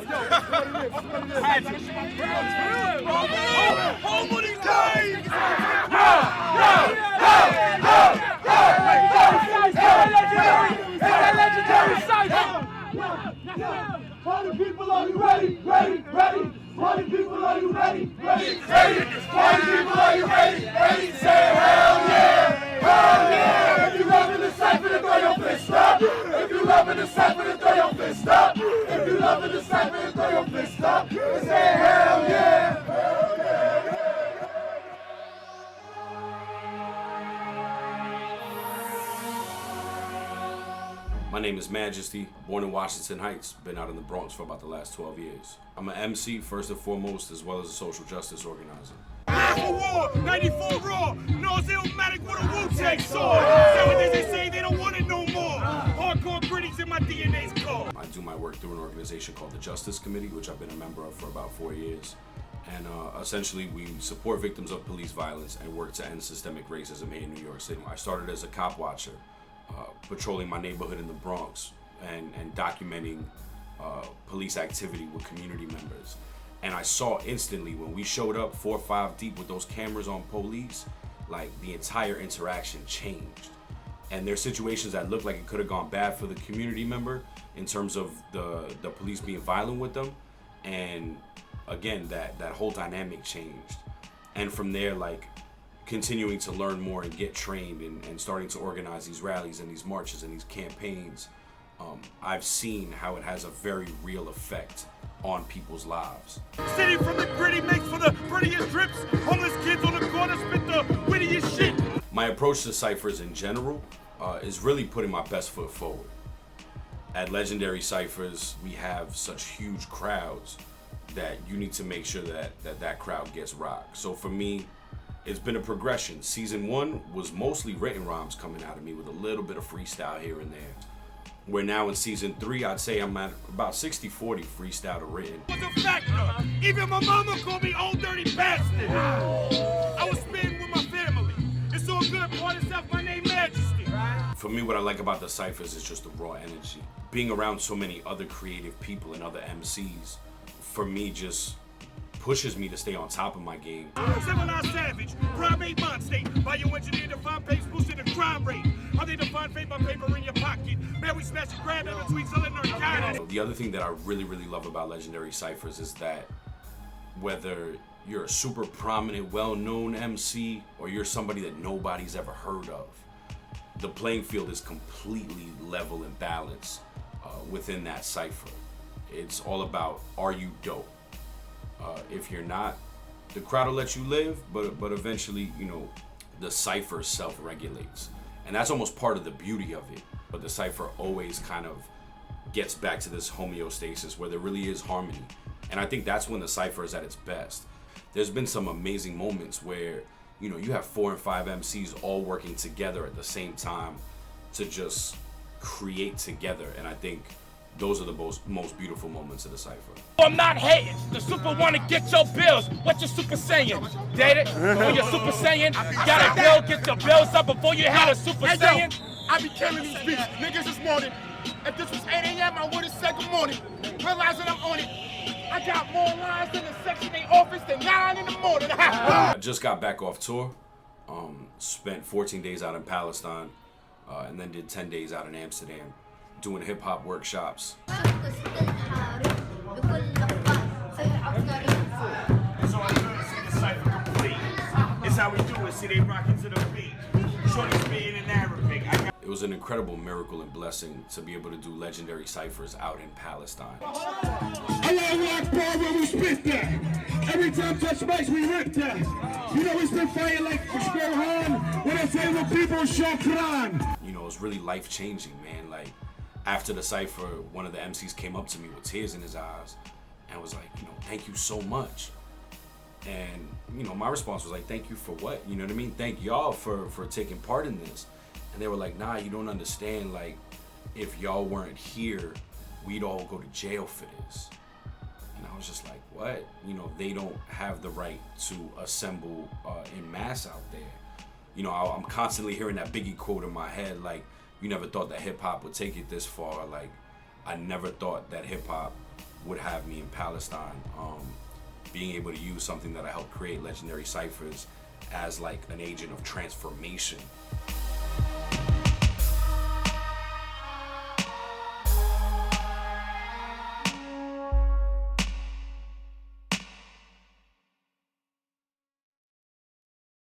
Party people, are you ready? Ready? Ready? Party people, are you ready? Ready? Ready? Party people, are you ready? Ready? Say hell yeah! Hell yeah! If you loving the Cypher, then throw your fist up. If you loving the Cypher, then throw your fist up. If you loving the Cypher, then throw your fist up. And say hell yeah! Hell yeah! My name is Majesty, born in Washington Heights, been out in the Bronx for about the last 12 years. I'm an MC first and foremost, as well as a social justice organizer. For war, 94 raw, knows Illmatic with a Wu-Tang sword. Nowadays they say they don't want it no more. Hardcore critics in my DNA's core. I do my work through an organization called the Justice Committee, which I've been a member of for about 4 years. And essentially we support victims of police violence and work to end systemic racism here in New York City. I started as a cop watcher, patrolling my neighborhood in the Bronx and documenting police activity with community members. And I saw instantly when we showed up 4 or 5 deep with those cameras on police, like the entire interaction changed. And there's situations that looked like it could have gone bad for the community member in terms of the police being violent with them. And again, that whole dynamic changed. And from there, like, continuing to learn more and get trained and starting to organize these rallies and these marches and these campaigns, I've seen how it has a very real effect on people's lives. City from the gritty makes for the prettiest drips. Homeless kids on the corner spit the wittiest shit. My approach to ciphers in general is really putting my best foot forward. At legendary ciphers, we have such huge crowds that you need to make sure that crowd gets rocked. So for me, it's been a progression. Season 1 was mostly written rhymes coming out of me with a little bit of freestyle here and there. Where now in season 3, I'd say I'm at about 60-40 freestyle to written. Was a factor. Even my mama called me old dirty bastard. I was spitting with my family. It's all good, part of self, my name Majesty. For me, what I like about the ciphers is just the raw energy. Being around so many other creative people and other MCs, for me, just pushes me to stay on top of my game. Civilized savage, primate mind state. Bioengineer define pace, boosting the crime rate. How they define fate by paper in your pocket. Man, we smash and grab in between selling narcotics. The other thing that I really, really love about legendary ciphers is that whether you're a super prominent, well-known MC or you're somebody that nobody's ever heard of, the playing field is completely level and balanced within that cipher. It's all about, are you dope? If you're not, the crowd will let you live, but eventually, you know, the cipher self-regulates. And that's almost part of the beauty of it. But the cipher always kind of gets back to this homeostasis where there really is harmony. And I think that's when the cipher is at its best. There's been some amazing moments where, you know, you have 4 and 5 MCs all working together at the same time to just create together. And I think those are the most beautiful moments of the cipher. I'm not hating. The super wanna get your bills. What you super saying? Date it? When you're super saying, got a bill, get your bills up before you had a super saying. I be killing these beats. Niggas this morning. If this was 8 a.m., I would've said good morning. Realizing I'm on it. I got more lines in the Section 8 office than 9 in the morning. I just got back off tour. Spent 14 days out in Palestine, and then did 10 days out in Amsterdam, doing hip-hop workshops. So I'm good to see the cipher complete. It's how we do it. See, they rockin' to the beat. Shorty spitting in Arabic. It was an incredible miracle and blessing to be able to do legendary ciphers out in Palestine. Allah Akbar when we spit that. Every time touch mics, we rip that. You know, we spit fire like Shkohan when I say the people Shokran. You know, it was really life-changing, man. Like, after the cipher, one of the MCs came up to me with tears in his eyes and was like, you know, thank you so much. And, you know, my response was like, thank you for what? You know what I mean? Thank y'all for taking part in this. And they were like, nah, you don't understand. Like, if y'all weren't here, we'd all go to jail for this. And I was just like, what? You know, they don't have the right to assemble in mass out there. You know, I'm constantly hearing that Biggie quote in my head, like, you never thought that hip hop would take it this far. Like, I never thought that hip hop would have me in Palestine, being able to use something that I helped create, legendary ciphers, as like an agent of transformation.